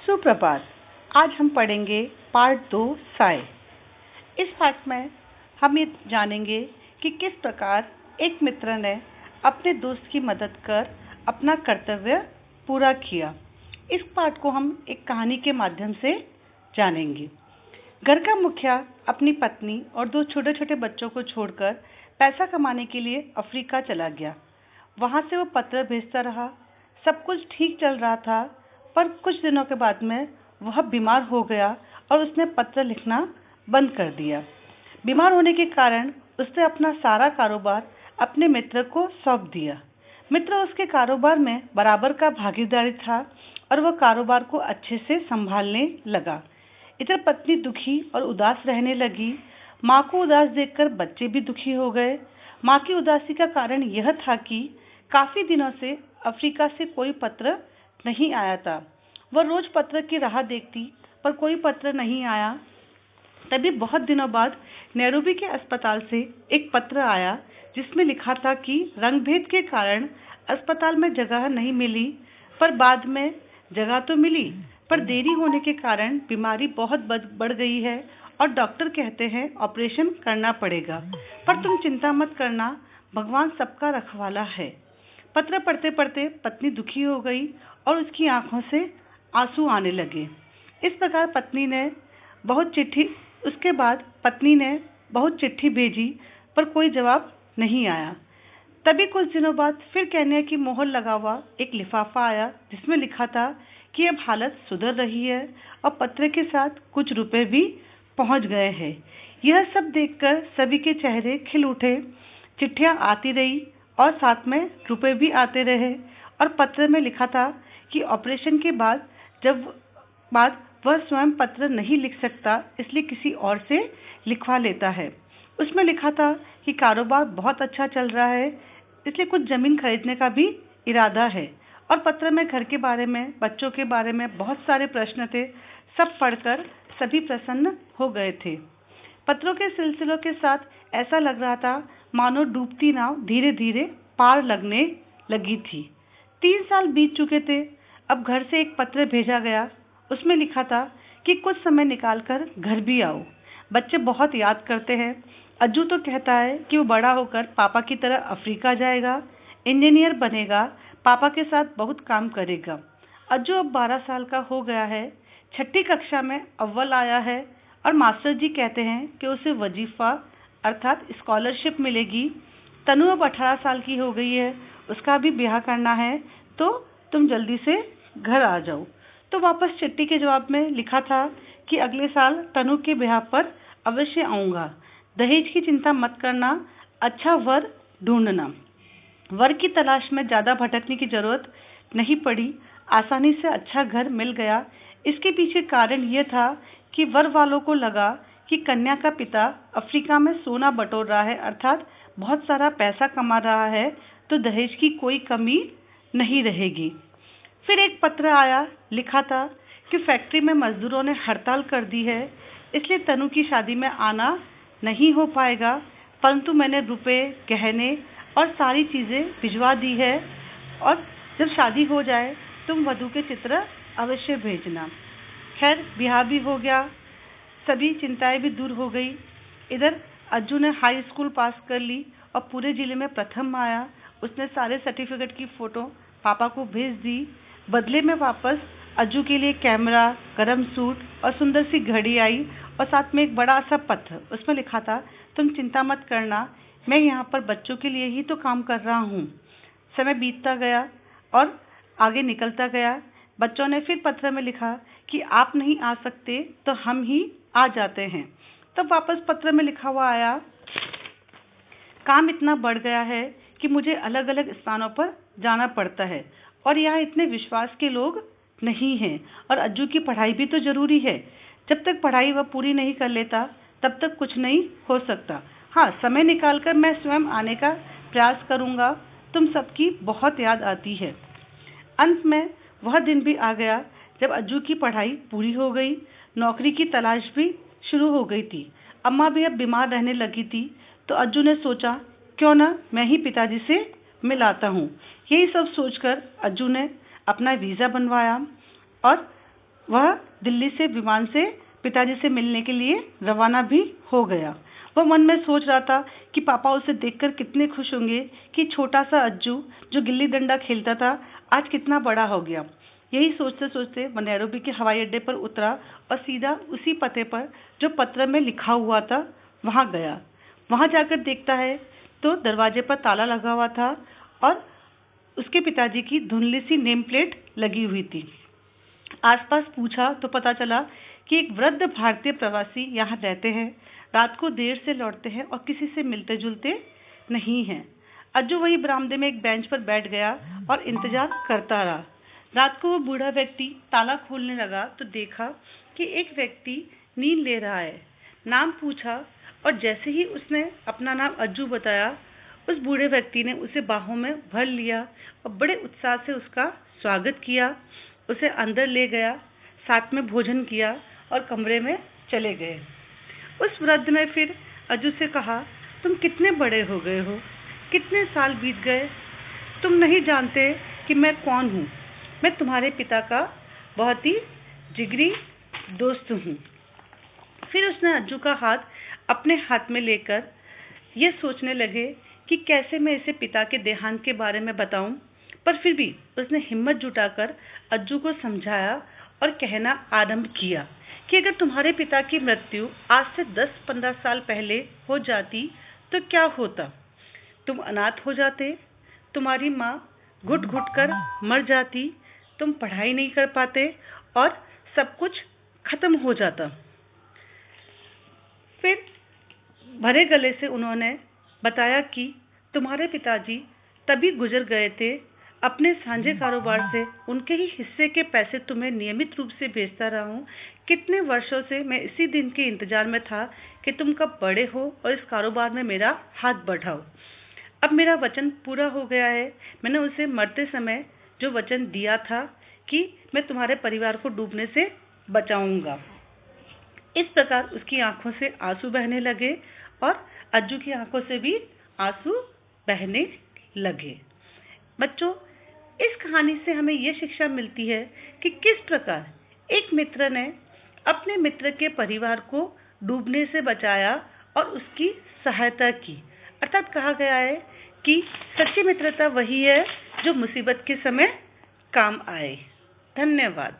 सुप्रभात। आज हम पढ़ेंगे पार्ट 2 साय। इस पाठ में हम ये जानेंगे कि किस प्रकार एक मित्र ने अपने दोस्त की मदद कर अपना कर्तव्य पूरा किया। इस पाठ को हम एक कहानी के माध्यम से जानेंगे। घर का मुखिया अपनी पत्नी और 2 छोटे छोटे बच्चों को छोड़कर पैसा कमाने के लिए अफ्रीका चला गया। वहां से वो पत्र भेजता रहा। सब कुछ ठीक चल रहा था, पर कुछ दिनों के बाद में वह बीमार हो गया और उसने पत्र लिखना बंद कर दिया। बीमार होने के कारण उसने अपना सारा कारोबार अपने मित्र को सौंप दिया। मित्र उसके कारोबार में बराबर का भागीदारी था और वह कारोबार को अच्छे से संभालने लगा। इधर पत्नी दुखी और उदास रहने लगी। माँ को उदास देखकर बच्चे भी दुखी हो गए। माँ की उदासी का कारण यह था कि काफी दिनों से अफ्रीका से कोई पत्र नहीं आया था। वह रोज पत्र की राह देखती, पर कोई पत्र नहीं आया। तभी बहुत दिनों बाद नैरोबी के अस्पताल से एक पत्र आया, जिसमें लिखा था कि रंगभेद के कारण अस्पताल में जगह नहीं मिली, पर बाद में जगह तो मिली, पर देरी होने के कारण बीमारी बहुत बढ़ गई है और डॉक्टर कहते हैं ऑपरेशन करना पड़ेगा। पर तुम चिंता मत करना, भगवान सबका रखवाला है। पत्र पढ़ते पढ़ते पत्नी दुखी हो गई और उसकी आंखों से आंसू आने लगे। इस प्रकार पत्नी ने बहुत चिट्ठी भेजी, पर कोई जवाब नहीं आया। तभी कुछ दिनों बाद फिर कहने की मोहर लगा हुआ एक लिफाफा आया, जिसमें लिखा था कि अब हालत सुधर रही है और पत्र के साथ कुछ रुपए भी पहुंच गए हैं। यह सब देखकर सभी के चेहरे खिल उठे। चिट्ठियां आती रही और साथ में रुपए भी आते रहे और पत्र में लिखा था कि ऑपरेशन के बाद वह स्वयं पत्र नहीं लिख सकता, इसलिए किसी और से लिखवा लेता है। उसमें लिखा था कि कारोबार बहुत अच्छा चल रहा है, इसलिए कुछ जमीन खरीदने का भी इरादा है। और पत्र में घर के बारे में, बच्चों के बारे में बहुत सारे प्रश्न थे। सब पढ़कर सभी प्रसन्न हो गए थे। पत्रों के सिलसिलों के साथ ऐसा लग रहा था मानो डूबती नाव धीरे धीरे पार लगने लगी थी। 3 साल बीत चुके थे। अब घर से एक पत्र भेजा गया। उसमें लिखा था कि कुछ समय निकालकर घर भी आओ। बच्चे बहुत याद करते हैं। अज्जू तो कहता है कि वो बड़ा होकर पापा की तरह अफ्रीका जाएगा, इंजीनियर बनेगा, पापा के साथ बहुत काम करेगा। अज्जू अब 12 साल का हो गया है, 6ठी कक्षा में अव्वल आया है और मास्टर जी कहते हैं कि उसे वजीफा अर्थात स्कॉलरशिप मिलेगी। तनु अब 18 साल की हो गई है, उसका भी ब्याह करना है, तो तुम जल्दी से घर आ जाओ। तो वापस चिट्ठी के जवाब में लिखा था कि अगले साल तनु के ब्याह पर अवश्य आऊँगा। दहेज की चिंता मत करना, अच्छा वर ढूंढना। वर की तलाश में ज़्यादा भटकने की जरूरत नहीं पड़ी, आसानी से अच्छा घर मिल गया। इसके पीछे कारण यह था कि वर वालों को लगा कि कन्या का पिता अफ्रीका में सोना बटोर रहा है, अर्थात बहुत सारा पैसा कमा रहा है, तो दहेज की कोई कमी नहीं रहेगी। फिर एक पत्र आया, लिखा था कि फैक्ट्री में मजदूरों ने हड़ताल कर दी है, इसलिए तनु की शादी में आना नहीं हो पाएगा, परंतु मैंने रुपए, गहने और सारी चीज़ें भिजवा दी है और जब शादी हो जाए तुम वधू के चित्र अवश्य भेजना। खैर ब्याह भी हो गया, सभी चिंताएं भी दूर हो गई। इधर अज्जू ने हाई स्कूल पास कर ली और पूरे जिले में प्रथम आया। उसने सारे सर्टिफिकेट की फोटो पापा को भेज दी। बदले में वापस अज्जू के लिए कैमरा, गरम सूट और सुंदर सी घड़ी आई और साथ में एक बड़ा सा पत्र। उसमें लिखा था, तुम चिंता मत करना, मैं यहाँ पर बच्चों के लिए ही तो काम कर रहा हूँ। समय बीतता गया और आगे निकलता गया। बच्चों ने फिर पत्र में लिखा कि आप नहीं आ सकते तो हम ही आ जाते हैं। तब वापस पत्र में लिखा हुआ आया, काम इतना बढ़ गया है कि मुझे अलग अलग स्थानों पर जाना पड़ता है और यहाँ इतने विश्वास के लोग नहीं हैं, और अज्जू की पढ़ाई भी तो जरूरी है। जब तक पढ़ाई वह पूरी नहीं कर लेता तब तक कुछ नहीं हो सकता। हाँ, समय निकालकर मैं स्वयं आने का प्रयास करूँगा। तुम सबकी बहुत याद आती है। अंत में वह दिन भी आ गया जब अज्जू की पढ़ाई पूरी हो गई, नौकरी की तलाश भी शुरू हो गई थी। अम्मा भी अब बीमार रहने लगी थी, तो अज्जू ने सोचा क्यों ना मैं ही पिताजी से मिल आता हूँ। यही सब सोचकर अज्जू ने अपना वीज़ा बनवाया और वह दिल्ली से विमान से पिताजी से मिलने के लिए रवाना भी हो गया। वह मन में सोच रहा था कि पापा उसे देखकर कितने खुश होंगे कि छोटा सा अज्जू जो गिल्ली डंडा खेलता था आज कितना बड़ा हो गया। यही सोचते सोचते वह नैरोबी के हवाई अड्डे पर उतरा और सीधा उसी पते पर जो पत्र में लिखा हुआ था वहां गया। वहां जाकर देखता है तो दरवाजे पर ताला लगा हुआ था और उसके पिताजी की धुंधली सी नेम प्लेट लगी हुई थी। आसपास पूछा तो पता चला कि एक वृद्ध भारतीय प्रवासी यहाँ रहते हैं, रात को देर से लौटते हैं और किसी से मिलते जुलते नहीं हैं। अज्जू वही बरामदे में एक बेंच पर बैठ गया और इंतजार करता रहा। रात को वो बूढ़ा व्यक्ति ताला खोलने लगा तो देखा कि एक व्यक्ति नींद ले रहा है। नाम पूछा और जैसे ही उसने अपना नाम अज्जू बताया, उस बूढ़े व्यक्ति ने उसे बाहों में भर लिया और बड़े उत्साह से उसका स्वागत किया। उसे अंदर ले गया, साथ में भोजन किया और कमरे में चले गए। उस वृद्ध ने फिर अज्जू से कहा, तुम कितने बड़े हो गए हो, कितने साल बीत गए, तुम नहीं जानते कि मैं कौन हूँ। मैं तुम्हारे पिता का बहुत ही जिगरी दोस्त हूँ। फिर उसने अज्जू का हाथ अपने हाथ में लेकर ये सोचने लगे कि कैसे मैं इसे पिता के देहांत के बारे में बताऊं, पर फिर भी उसने हिम्मत जुटाकर अज्जू को समझाया और कहना आरंभ किया कि अगर तुम्हारे पिता की मृत्यु आज से 10-15 साल पहले हो जाती तो क्या होता। तुम अनाथ हो जाते, तुम्हारी माँ घुट घुट कर मर जाती, तुम पढ़ाई नहीं कर पाते और सब कुछ खत्म हो जाता। फिर भरे गले से उन्होंने बताया कि तुम्हारे पिताजी तभी गुजर गए थे, अपने साझे कारोबार से उनके ही हिस्से के पैसे तुम्हें नियमित रूप से भेजता रहा हूँ। कितने वर्षों से मैं इसी दिन के इंतजार में था कि तुम कब बड़े हो और इस कारोबार में मेरा हाथ बढ़ाओ। अब मेरा वचन पूरा हो गया है। मैंने उसे मरते समय जो वचन दिया था कि मैं तुम्हारे परिवार को डूबने से बचाऊंगा। इस प्रकार उसकी आंखों से आंसू बहने लगे और अज्जू की आंखों से भी आंसू बहने लगे। बच्चों, इस कहानी से हमें यह शिक्षा मिलती है कि किस प्रकार एक मित्र ने अपने मित्र के परिवार को डूबने से बचाया और उसकी सहायता की। अर्थात कहा गया है कि सच्ची मित्रता वही है जो मुसीबत के समय काम आए। धन्यवाद।